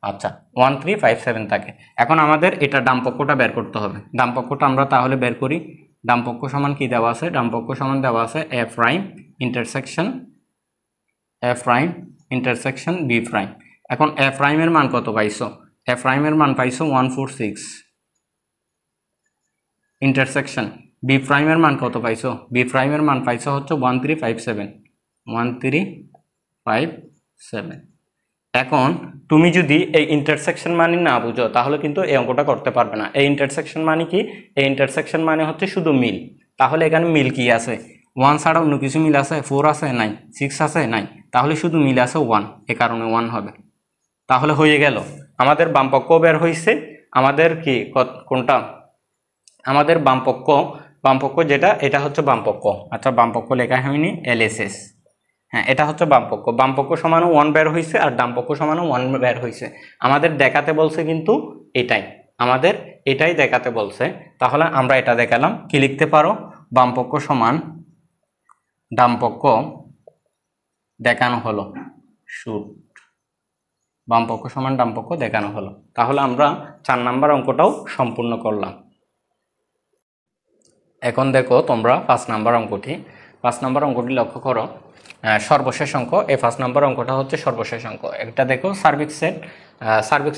আচ্ছা, 1, 3, 5, 7 থাকে। এখন আমাদের এটা ডানপক্ষটা বের করতে হবে। ডানপক্ষটা আমরা তাহলে বের করি। ডানপক্ষ সমান কি দেওয়া আছে? ডানপক্ষ সমান দেওয়া আছে এ প্রাইম ইন্টারসেকশন বি প্রাইম। এখন এ প্রাইমের মান কত পাইছো? এ প্রাইমের মান পাইছো 1, 4, 6। ইন্টারসেকশন বি প্রাইমের মান কত পাইছো? বি প্রাইমের মান পাইছো হচ্ছে 1, 3, 5, 7, 1, 3, 5 7। এখন তুমি যদি এই ইন্টারসেকশন মানে না বুঝো তাহলে কিন্তু এই অঙ্কটা করতে পারবে না। এই ইন্টারসেকশন মানে কি? এই ইন্টারসেকশন মানে হচ্ছে শুধু মিল। তাহলে এখানে মিল কি আছে? 1 ছাড়া অন্য কিছু মিল আছে? 4 আছে? নাই। 6 আছে? নাই। তাহলে শুধু মিল আছে 1, এ কারণে 1 হবে। তাহলে হয়ে গেল আমাদের বামপক্ষ বের হয়েছে। আমাদের কি কোনটা? আমাদের বামপক্ষ যেটা, এটা হচ্ছে বামপক্ষ। আচ্ছা, বামপক্ষ লেখা হয়নি, LSS। হ্যাঁ, এটা হচ্ছে বামপক্ষ সমানও 1 বের হয়েছে আর ডানপক্ষ সমানও 1 বের হয়েছে। আমাদের দেখাতে বলছে কিন্তু এটাই, আমাদের এটাই দেখাতে বলছে। তাহলে আমরা এটা দেখালাম। কি লিখতে পারো? বামপক্ষ সমান ডানপক্ষ দেখানো হলো। শুট, বামপক্ষ সমান ডানপক্ষ দেখানো হলো। তাহলে আমরা 4 নাম্বার অঙ্কটাও সম্পূর্ণ করলাম। এখন দেখো তোমরা 5 নাম্বার অঙ্কটি। 5 নাম্বার অঙ্কটি লক্ষ্য করো, সর্বশেষ অঙ্ক। এই 5 নাম্বার অঙ্কটা হচ্ছে সর্বশেষ অঙ্ক। এটা দেখো সার্বিক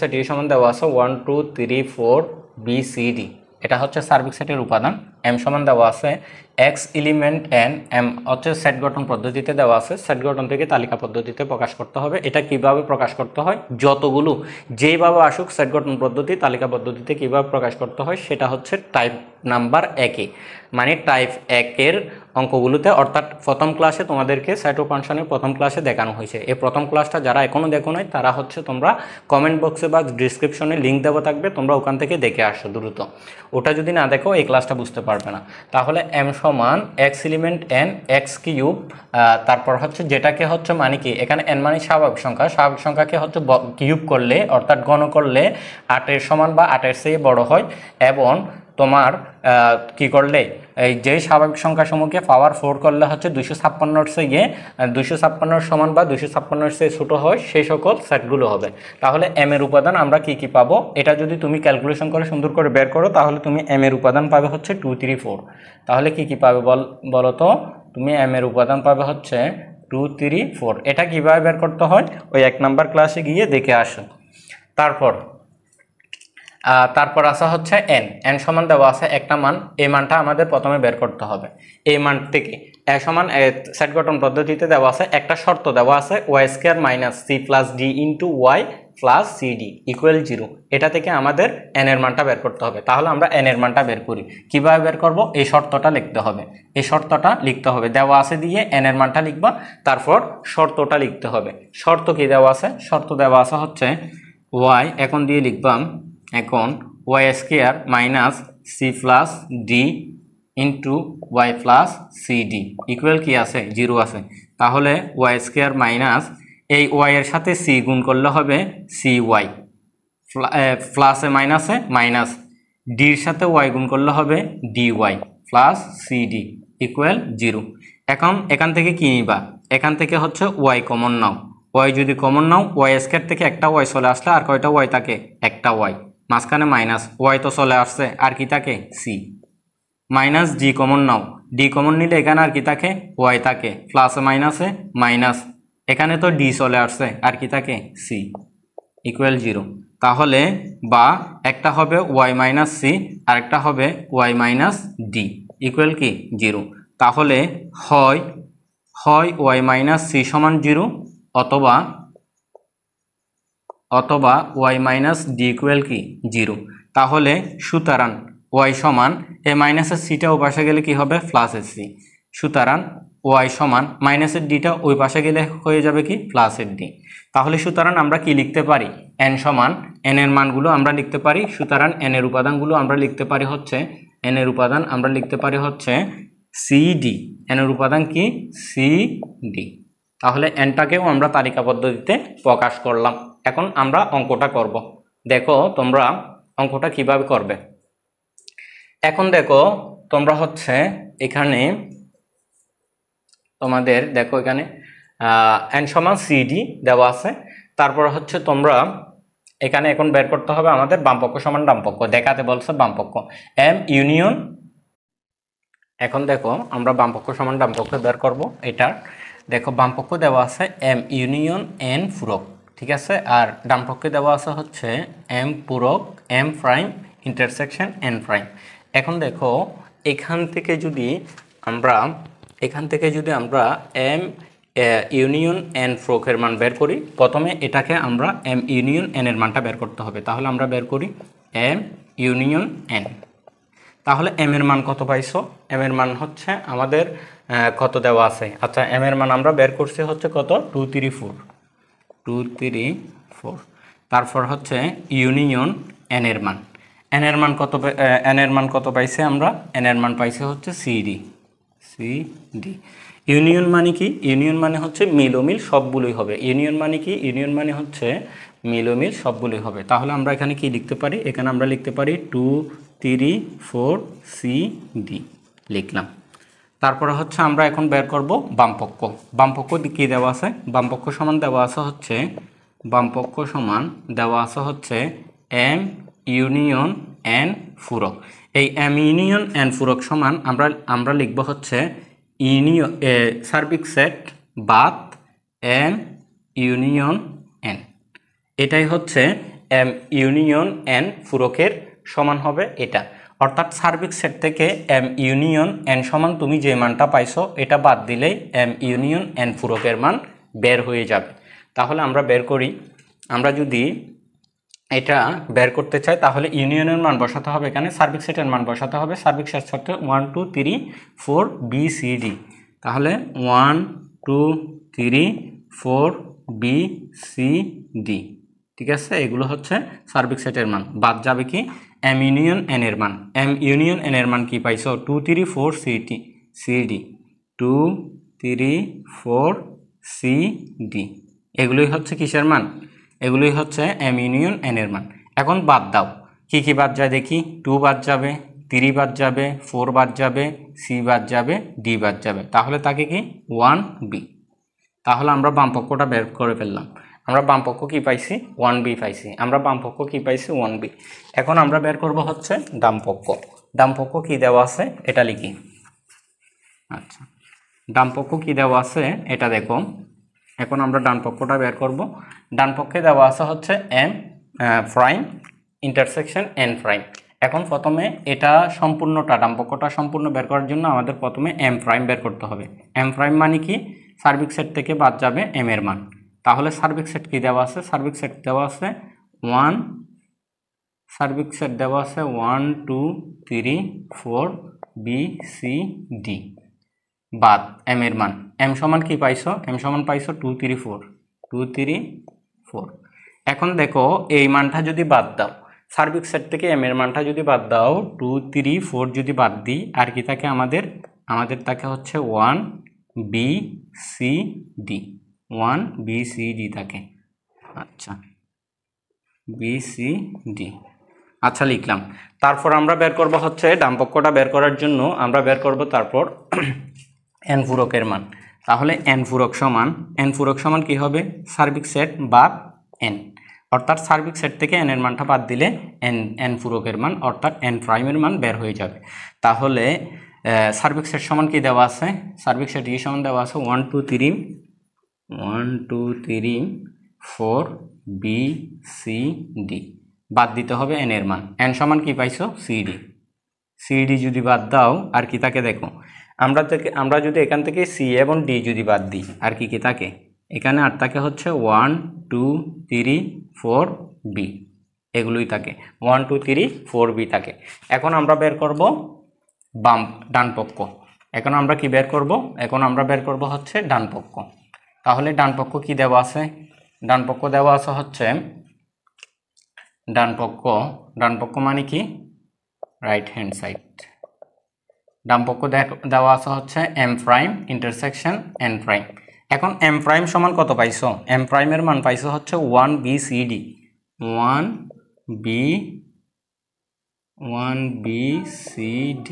সেট এই সমান দেওয়া আছে 1 2 3 4 BCD। এটা হচ্ছে সার্বিক সেটের উপাদান। এম সমান দেওয়া আছে এক্স এলিমেন্ট এন। এম হচ্ছে সেট গঠন পদ্ধতিতে দেওয়া আছে। সেট গঠন থেকে তালিকা পদ্ধতিতে প্রকাশ করতে হবে। এটা কিভাবে প্রকাশ করতে হয়? যতগুলো যেইভাবে আসুক সেট গঠন পদ্ধতি তালিকা পদ্ধতিতে কিভাবে প্রকাশ করতে হয় সেটা হচ্ছে টাইপ নাম্বার 1-এ, মানে টাইপ 1-এর অঙ্কগুলোতে। অর্থাৎ প্রথম ক্লাসে তোমাদেরকে সেট ও ফাংশনের প্রথম ক্লাসে দেখানো হয়েছে। এই প্রথম ক্লাসটা যারা এখনও দেখো নাই তারা হচ্ছে তোমরা কমেন্ট বক্সে বা ডিসক্রিপশনে লিঙ্ক দেওয়া থাকবে, তোমরা ওখান থেকে দেখে আসো দ্রুত। ওটা যদি না দেখো এই ক্লাসটা বুঝতে পারবে না। তাহলে এম সমান x element N x cube, তারপর হচ্ছে যেটাকে হচ্ছে মানে কি, এখানে এন মানে স্বাভাবিক সংখ্যা। স্বাভাবিক সংখ্যাকে হচ্ছে কিউব করলে অর্থাৎ ঘন করলে 8-এর সমান বা 8-এর চেয়ে বড় হয়। এবং তোমার কি করলে এই যে স্বাভাবিক সংখ্যা সমূহকে পাওয়ার 4 করলে হচ্ছে 256-এর চেয়ে 256-এর সমান বা 256-এর চেয়ে ছোটো হয় সেই সকল সেটগুলো হবে। তাহলে এম এর উপাদান আমরা কি কি পাবো? এটা যদি তুমি ক্যালকুলেশন করে সুন্দর করে বের করো তাহলে তুমি এম এর উপাদান পাবে হচ্ছে 2 3 4। তাহলে কি কি পাবে বলো তো? তুমি এম এর উপাদান পাবে হচ্ছে 2 3 4। এটা কিভাবে বের করতে হয় ওই 1 নাম্বার ক্লাসে গিয়ে দেখে আসো। তারপর আসা হচ্ছে এন সমান দেওয়া আছে একটা মান। এই মানটা আমাদের প্রথমে বের করতে হবে। এই মান থেকে এ সমান সেট গঠন পদ্ধতিতে দেওয়া আছে একটা শর্ত দেওয়া আছে y² - c + d * y + cd = 0। এটা থেকে আমাদের n এর মানটা বের করতে হবে। তাহলে আমরা n এর মানটা বের করি। কিভাবে বের করব? এই শর্তটা লিখতে হবে। এই শর্তটা লিখতে হবে, দেওয়া আছে দিয়ে n এর মানটা লিখবা, তারপর শর্তটা লিখতে হবে। শর্ত কি দেওয়া আছে? শর্ত দেওয়া আছে হচ্ছে y, এখন দিয়ে লিখবাম এখন y² - c + d * y + cd = কি আছে? 0 আছে। তাহলে y² এই y এর সাথে c গুণ করলে হবে cy, প্লাসে মাইনাসে মাইনাস, d এর সাথে y গুণ করলে হবে dy + cd = 0। এখন এখান থেকে কি নিবা? এখান থেকে হচ্ছে y কমন নাও। y যদি কমন নাও, y² থেকে একটা y চলে আসলে আর কয়টা y থাকে? একটা y, মাঝখানে মাইনাস, y তো চলে আসছে, আর কি থাকে? c। মাইনাস d কমন নাও, d কমন নিলে এখানে আর কি থাকে? y থাকে, প্লাসে মাইনাসে মাইনাস, এখানে তো d চলে আসছে, আর কি থাকে? c = 0। তাহলে বা একটা হবে y - c আর একটা হবে y - d = কি? 0। তাহলে হয় y - c সমান 0 অথবা y - d = কি? 0। তাহলে সুতরাং y সমান এই মাইনাসের সিটা ওই পাশে গেলে কি হবে? প্লাসের সি। সুতরাং y সমান মাইনাসের ডিটা ওই পাশে গেলে হয়ে যাবে কি? প্লাসের ডি। তাহলে সুতরাং আমরা কি লিখতে পারি? n সমান n এর মানগুলো আমরা লিখতে পারি। সুতরাং n এর উপাদানগুলো আমরা লিখতে পারি হচ্ছে cd। n এর উপাদান কি? cd। তাহলে nটাকেও আমরা তালিকা পদ্ধতিতে প্রকাশ করলাম। এখন আমরা অঙ্কটা করব। দেখো তোমরা অঙ্কটা কিভাবে করবে। এখন দেখো তোমরা হচ্ছে এখানে তোমাদের দেখো এখানে n সমান cd দেওয়া আছে। তারপর হচ্ছে তোমরা এখানে এখন বের করতে হবে আমাদের বামপক্ষ সমান ডানপক্ষ, দেখাতে বলছে বামপক্ষ m ইউনিয়ন। এখন দেখো আমরা বামপক্ষ সমান ডানপক্ষ বের করব। এটা দেখো বামপক্ষ দেওয়া আছে m ইউনিয়ন n পূরক, ঠিক আছে। আর ডানপক্ষে দেওয়া আছে হচ্ছে m পূরক m prime intersection n prime. এখন দেখো এখান থেকে যদি আমরা m ইউনিয়ন এন ফ্রোকের মান বের করি। প্রথমে এটাকে আমরা এম ইউনিয়ন এন এর মানটা বের করতে হবে। তাহলে আমরা বের করি এম ইউনিয়ন এন। তাহলে এম এর মান কত পাইছো? এম এর মান হচ্ছে আমাদের কত দেওয়া আছে? আচ্ছা, এম এর মান আমরা বের করছি হচ্ছে কত? 234। তারপর হচ্ছে ইউনিয়ন এন এর মান। এন এর মান কত? এন এর মান কত পাইছে আমরা? এন এর মান পাইছে হচ্ছে সিডি। ইউনিয়ন মানে কি? ইউনিয়ন মানে হচ্ছে মিল সবগুলোই হবে। ইউনিয়ন মানে কি? ইউনিয়ন মানে হচ্ছে মিল সবগুলোই হবে। তাহলে আমরা এখানে কি লিখতে পারি? এখানে আমরা লিখতে পারি 2 3 4 CD লিখলাম। তারপরে হচ্ছে আমরা এখন বের করব বামপক্ষ। বামপক্ষ কি দেওয়া আছে? বামপক্ষ সমান দেওয়া আছে হচ্ছে এম ইউনিয়ন এন ফুরক। এই এম ইউনিয়ন এন ফুরক সমান আমরা লিখব হচ্ছে সার্বিক সেট বাদ এম ইউনিয়ন এন। এটাই হচ্ছে এম ইউনিয়ন এন ফুরকের সমান হবে এটা। অর্থাৎ সার্বিক সেট থেকে এম ইউনিয়ন এন সমান তুমি যে মানটা পাইছো এটা বাদ দিলেই এম ইউনিয়ন এন ফুরকের মান বের হয়ে যাবে। তাহলে আমরা বের করি। আমরা যদি এটা বের করতে চাই তাহলে ইউনিয়নের মান বসাতে হবে, এখানে সার্বিক সেটের মান বসাতে হবে। সার্বিক সেট হচ্ছে 1 2 3 4 BCD। তাহলে 1 2 3 4 BCD, ঠিক আছে? এগুলো হচ্ছে সার্বিক সেটের মান। বাদ যাবে কি? এম ইউনিয়ন এন এর মান। এম ইউনিয়ন এন এর মান কি পাইছো? 2 3 4 CD 2 3 4 CD। এগুলোই হচ্ছে কিসের মান? এগুলোই হচ্ছে এম ইউনিয়ন এন এর মান। এখন বাদ দাও, কি কি বাদ যায় দেখি? 2 বাদ যাবে, 3 বাদ যাবে, 4 বাদ যাবে, সি বাদ যাবে, ডি বাদ যাবে। তাহলে তাকে কি? 1B। তাহলে আমরা বামপক্ষটা বের করে ফেললাম। আমরা বামপক্ষ কি পাইছি? 1B পাইছি। আমরা বামপক্ষ কি পাইছি? 1B। এখন আমরা বের করব হচ্ছে ডানপক্ষ। ডানপক্ষ কি দেওয়া আছে এটা লিখি। আচ্ছা, ডানপক্ষ কি দেওয়া আছে এটা দেখো। এখন আমরা ডানপক্ষটা বের করব। ডানপক্ষে দেওয়া আছে হচ্ছে M prime intersection N prime. এখন প্রথমে এটা সম্পূর্ণটা, ডানপক্ষটা সম্পূর্ণ বের করার জন্য আমাদের প্রথমে এম প্রাইম বের করতে হবে। এম প্রাইম মানে কি? সার্বিক সেট থেকে বাদ যাবে এম এর মান। তাহলে সার্বিক সেট কি দেওয়া আছে? সার্বিক সেট দেওয়া আছে 1 2 3 4 BCD বাদ এম এর মান। এম সমান কি পাইছো? এম সমান পাইছো 2 3 4। এখন দেখো এই মানটা যদি বাদ দাও, সার্বিক সেট থেকে এম এর মানটা যদি বাদ দাও, 2 3 4 যদি বাদ দিই, আর কি থাকে আমাদের? থাকে হচ্ছে 1 BCD থাকে। আচ্ছা, BCD। আচ্ছা, লিখলাম। তারপর আমরা বের করব হচ্ছে ডানপক্ষটা বের করার জন্য আমরা বের করব তারপর এন ফুরকের মান। তাহলে এন ফুরক সমান কি হবে? সার্বিক সেট বাদ এন। অর্থাৎ সার্বিক সেট থেকে এন এর মানটা বাদ দিলে এন ফুরকের মান অর্থাৎ এন প্রাইমের মান বের হয়ে যাবে। তাহলে সার্বিক সেট সমান কি দেওয়া আছে? সার্বিক সেট কি সমান দেওয়া আছে 1 2 3 4 BCD। বাদ দিতে হবে এন এর মান। এন সমান কি পাইছো? সিডি যদি বাদ দাও আর কি থাকে দেখো। আমরা যদি এখান থেকে সি এবং ডি যদি বাদ দিই, আর কি কি থাকে? এখানে আর থাকে হচ্ছে 1 2 3 4 বি। এগুলোই থাকে, 1 2 3 4 বি থাকে। এখন আমরা বের করব ডানপক্ষ। এখন আমরা কি বের করব? এখন আমরা বের করব হচ্ছে ডানপক্ষ। তাহলে ডানপক্ষ কি দেওয়া আছে? ডানপক্ষ দেওয়া আছে হচ্ছে ডানপক্ষ মানে কি? Right hand side. ডানপক্ষ দেওয়া আছে হচ্ছে M prime intersection N prime. এখন এম প্রাইম সমান কত পাইছো? এম প্রাইমের মান পাইছো হচ্ছে 1 BCD 1 BCD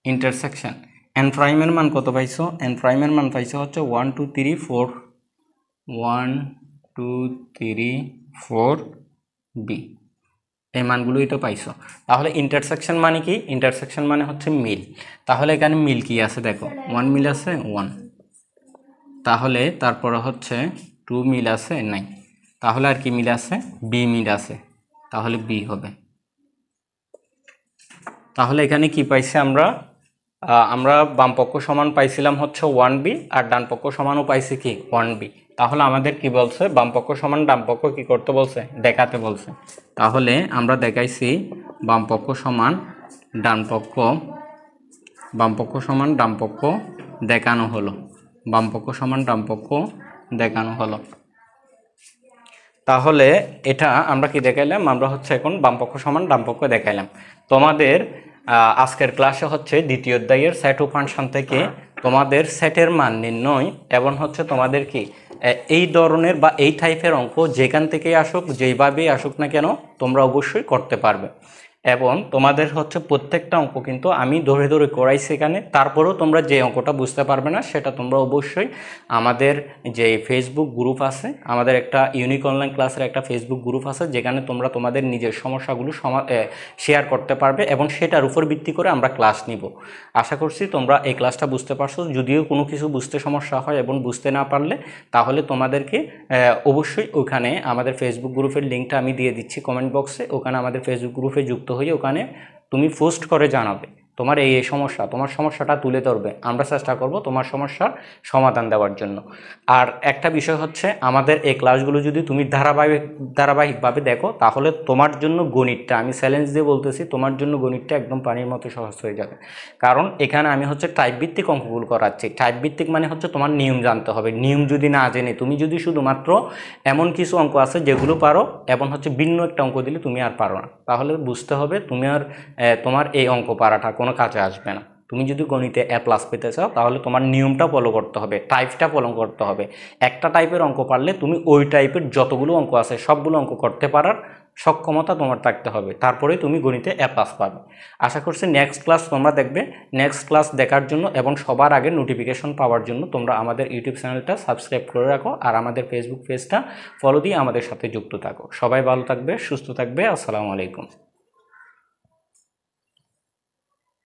ইন্টারসেকশন এন প্রাইমের মান কত পাইছো? এন প্রাইমের মান পাইছো হচ্ছে 1 2 3 4 1 2 3 4 বি। এই মানগুলোই তো পাইছো। তাহলে ইন্টারসেকশন মানে কি? ইন্টারসেকশন মানে হচ্ছে মিল। তাহলে এখানে মিল কি আছে দেখো, 1 মিল আছে 1। তাহলে তারপরে হচ্ছে 2 মিল আছে নাই। তাহলে আর কি মিল আছে? বি মিল আছে। তাহলে বি হবে। তাহলে এখানে কি পাইছি আমরা? আমরা বামপক্ষ সমান পাইছিলাম হচ্ছে 1b আর ডান পক্ষ সমানও পাইছি কি 1b। তাহলে আমাদের কি বলছে, বামপক্ষ সমান ডানপক্ষ কি করতে বলছে, দেখাতে বলছে। তাহলে আমরা দেখাইছি বামপক্ষ সমান ডানপক্ষ, বামপক্ষ সমান ডানপক্ষ দেখানো হলো, বামপক্ষ সমান ডানপক্ষ দেখানো হলো। তাহলে এটা আমরা কি দেখাইলাম, আমরা হচ্ছে এখন বামপক্ষ সমান ডানপক্ষ দেখাইলাম। তোমাদের আজকের ক্লাসে হচ্ছে দ্বিতীয় অধ্যায়ের সেট ও ফাংশন থেকে তোমাদের সেটের মান নির্ণয় এবং হচ্ছে তোমাদের কি এই ধরনের বা এই টাইপের অঙ্ক যেখান থেকেই আসুক, যেইভাবেই আসুক না কেন তোমরা অবশ্যই করতে পারবে। এবং তোমাদের হচ্ছে প্রত্যেকটা অঙ্ক কিন্তু আমি ধরে ধরে করাইছি এখানে, তারপরেও তোমরা যে অঙ্কটা বুঝতে পারবে না সেটা তোমরা অবশ্যই আমাদের যে ফেসবুক গ্রুপ আছে, আমাদের একটা ইউনিক অনলাইন ক্লাসের একটা ফেসবুক গ্রুপ আছে, যেখানে তোমরা তোমাদের নিজের সমস্যাগুলো শেয়ার করতে পারবে এবং সেটার উপর ভিত্তি করে আমরা ক্লাস নিব। আশা করছি তোমরা এই ক্লাসটা বুঝতে পারছো। যদিও কোনো কিছু বুঝতে সমস্যা হয় এবং বুঝতে না পারলে তাহলে তোমাদেরকে অবশ্যই ওখানে আমাদের ফেসবুক গ্রুপের লিঙ্কটা আমি দিয়ে দিচ্ছি কমেন্ট বক্সে, ওখানে আমাদের ফেসবুক গ্রুপে যুক্ত হয়ে ওখানে তুমি পোস্ট করে জানাবে তোমার এই সমস্যা, তোমার সমস্যাটা তুলে ধরবে, আমরা চেষ্টা করব তোমার সমস্যার সমাধান দেওয়ার জন্য। আর একটা বিষয় হচ্ছে, আমাদের এই ক্লাসগুলো যদি তুমি ধারাবাহিকভাবে দেখো তাহলে তোমার জন্য গণিতটা, আমি চ্যালেঞ্জ দিয়ে বলতেছি, তোমার জন্য গণিতটা একদম পানির মতো সহজ হয়ে যাবে। কারণ এখানে আমি হচ্ছে টাইপ ভিত্তিক অঙ্কগুলো করাচ্ছি। টাইপ ভিত্তিক মানে হচ্ছে তোমার নিয়ম জানতে হবে। নিয়ম যদি না জেনে তুমি যদি শুধুমাত্র এমন কিছু অঙ্ক আছে যেগুলো পারো এবং হচ্ছে ভিন্ন একটা অঙ্ক দিলে তুমি আর পারো না, তাহলে বুঝতে হবে তুমি আর তোমার এই অঙ্ক পারাটা কোনো কাজে আসবে না। তুমি যদি গণিতে A+ পেতে চাও তাহলে তোমার নিয়মটা ফলো করতে হবে, টাইপটা ফলো করতে হবে। একটা টাইপের অঙ্ক পারলে তুমি ওই টাইপের যতগুলো অঙ্ক আছে সবগুলো অঙ্ক করতে পারার সক্ষমতা তোমার থাকতে হবে, তারপরেই তুমি গণিতে A+ পাবে। আশা করছি নেক্সট ক্লাস তোমরা দেখবে। নেক্সট ক্লাস দেখার জন্য এবং সবার আগে নোটিফিকেশন পাওয়ার জন্য তোমরা আমাদের ইউটিউব চ্যানেলটা সাবস্ক্রাইব করে রাখো আর আমাদের ফেসবুক পেজটা ফলো দিয়ে আমাদের সাথে যুক্ত থাকো। সবাই ভালো থাকবে, সুস্থ থাকবে। আসসালামু আলাইকুম।